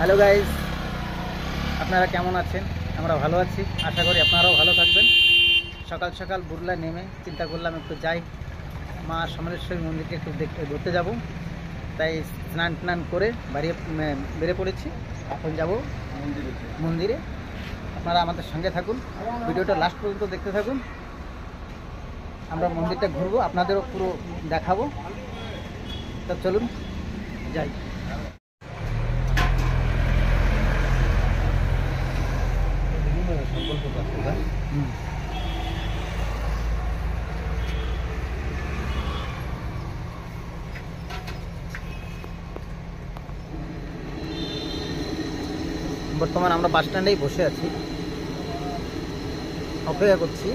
Hello guys, আপনারা কেমন আছেন? আমরা ভালো আছি, আশা করি আপনারাও ভালো থাকবেন। সকাল সকাল বুরলা নেমে চিন্তা করলাম একটু যাই, মা সমলেশ্বরী মন্দিরকে একটু ঘুরতে যাব। তাই স্নান টান করে বেরিয়ে পড়েছি। এখন যাব মন্দিরে। আপনারা আমাদের সঙ্গে থাকুন, ভিডিওটা লাস্ট পর্যন্ত দেখতে থাকুন। আমরা মন্দিরটা ঘুরবো, আপনাদেরও পুরো দেখাবো। তা চলুন যাই। বর্তমান আমরা বাস স্ট্যান্ডেই বসে আছি, অপেক্ষা করছি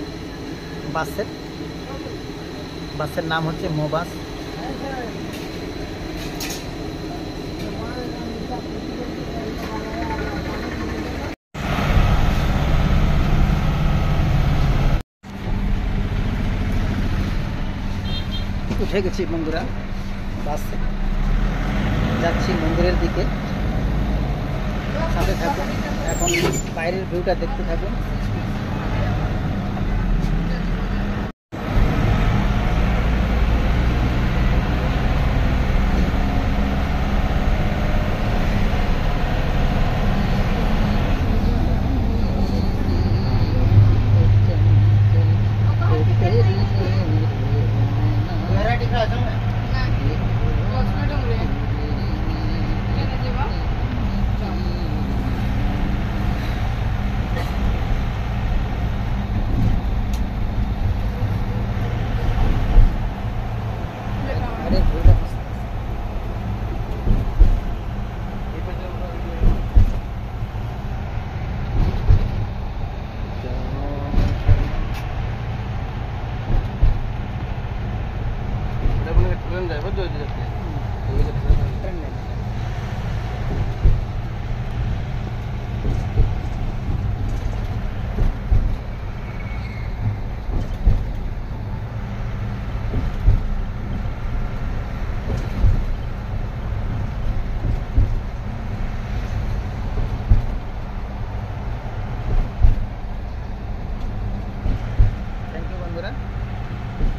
বাসের নাম হচ্ছে মো বাস। উঠে গেছি বন্ধুরা, বাসে যাচ্ছি মন্দিরের দিকে। সাথে থাকুন, এখন বাইরের ভিউটা দেখতে থাকুন।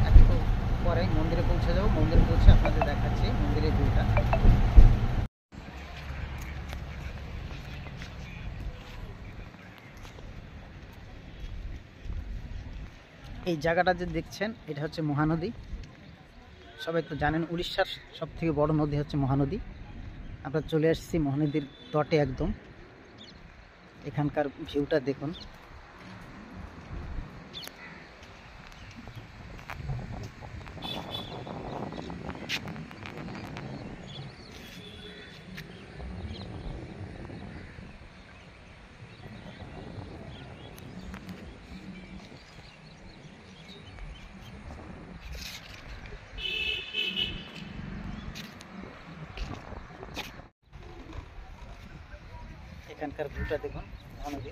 একটু পরে মন্দিরে পৌঁছে যাবো। মন্দিরে পৌঁছে আপনাদের দেখাচ্ছি মন্দিরের ভিউটা। এই জায়গাটা যে দেখছেন, এটা হচ্ছে মহানদী। সবাই তো জানেন উড়িষ্যার সব থেকে বড় নদী হচ্ছে মহানদী। আমরা চলে আসছি মহানদীর তটে একদম। এখানকার ভিউটা দেখুন। এখানকার ভিউটা দেখুন মহানদী।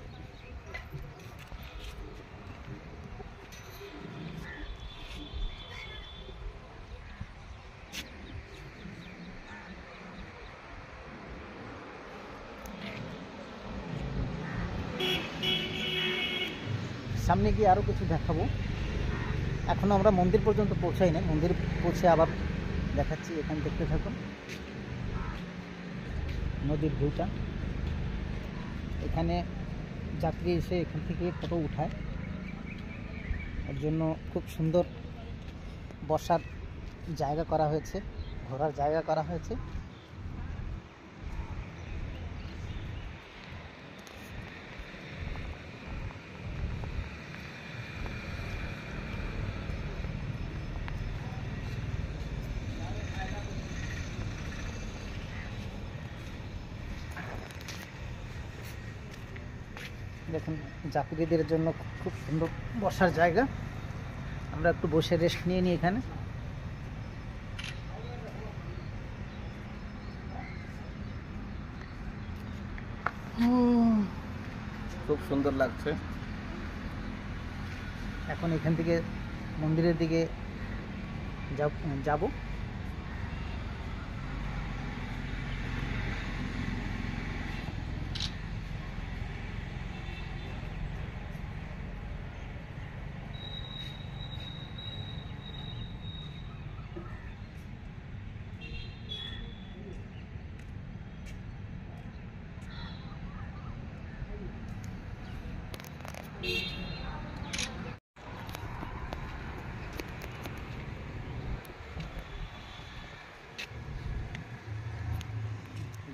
সামনে গিয়ে আরও কিছু দেখাবো। এখনও আমরা মন্দির পর্যন্ত পৌঁছাই না, মন্দির পৌঁছে আবার দেখাচ্ছি। এখানে দেখতে থাকুন নদীর ভিউটা। এখানে যাত্রী এসে এখান থেকে ফটো উঠায়, এর জন্য খুব সুন্দর বসার জায়গা করা হয়েছে, ঘোরার জায়গা করা হয়েছে। দেখুন যাত্রীদের জন্য খুব সুন্দর বসার জায়গা। আমরা একটু বসে রেস্ট নিয়ে নিই এখানে। খুব সুন্দর লাগছে। এখন এখান থেকে মন্দিরের দিকে যাব।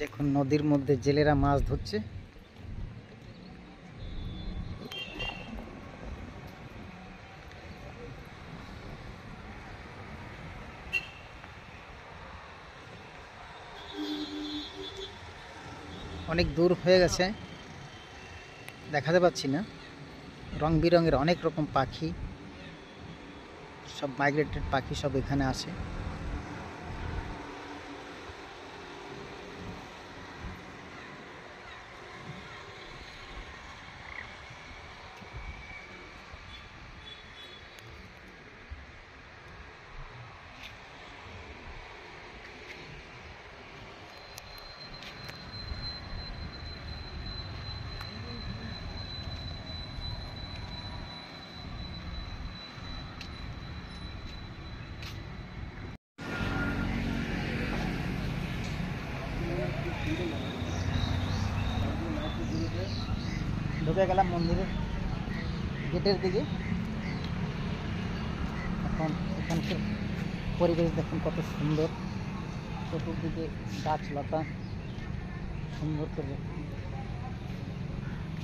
দেখুন নদীর মধ্যে জেলেরা মাছ ধরছে। অনেক দূর হয়ে গেছে, দেখাতে পাচ্ছি না। রং বেরঙের অনেক রকম পাখি, সব মাইগ্রেটেড পাখি সব এখানে আসে। ঢুকে গেলাম মন্দিরের গেটের দিকে। এখন এখানকার পরিবেশ দেখুন কত সুন্দর, চতুর্দিকে গাছলতা সুন্দর করে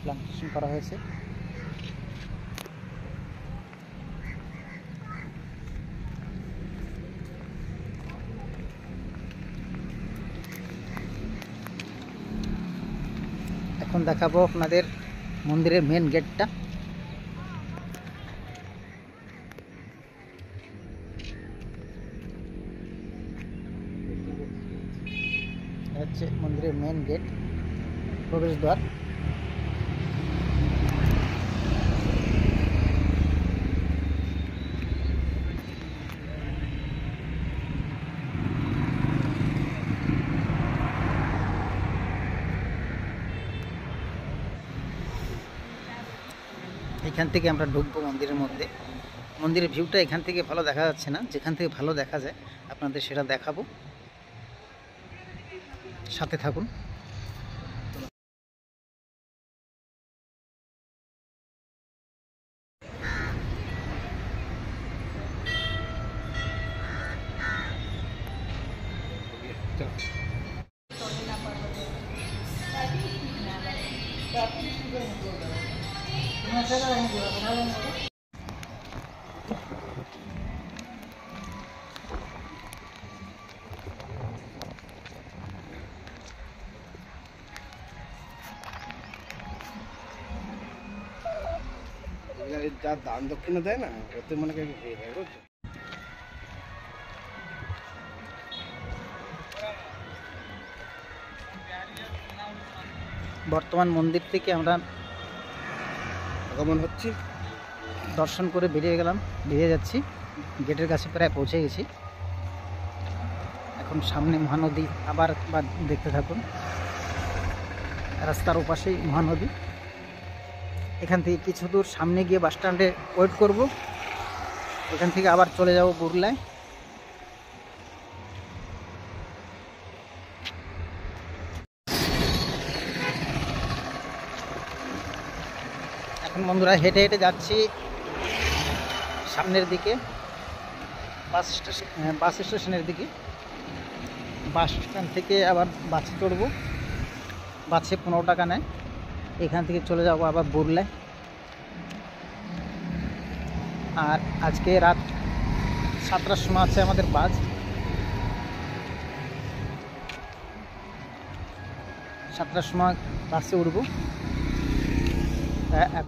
প্লান্টেশন করা হয়েছে। এখন দেখাবো আপনাদের মন্দিরের মেন গেটটা। হচ্ছে মন্দিরের মেন গেট, প্রবেশদ্বার। এখান থেকে আমরা ঢুকবো মন্দিরের মধ্যে। মন্দিরের ভিউটা এখান থেকে ভালো দেখা যাচ্ছে না, যেখান থেকে ভালো দেখা যায় আপনাদের সেটা দেখাবো, সাথে থাকুন। যা দান দক্ষিণা দেয় না, ওতে মনে করি হয়ে যায়, বুঝছো? বর্তমান মন্দির থেকে আমরা আগমন হচ্ছে, দর্শন করে বেরিয়ে যাচ্ছি। গেটের কাছে প্রায় পৌঁছে গেছি। এখন সামনে মহানদী, আবার দেখতে থাকুন। রাস্তার ওপাশেই মহানদী। এখান থেকে কিছু দূর সামনে গিয়ে বাস স্ট্যান্ডে ওয়েট করব, এখান থেকে আবার চলে যাব বুরলায়। এখন বন্ধুরা হেঁটে হেঁটে যাচ্ছি সামনের দিকে, বাস স্টেশনের দিকে। বাস স্ট্যান্ড থেকে আবার বাসে চড়বো, বাসে 15 টাকা নেয়। এখান থেকে চলে যাব আবার বুরলায়। আর আজকে রাত 7টার সময় আছে আমাদের বাস। 7টার সময় বাসে উঠবো।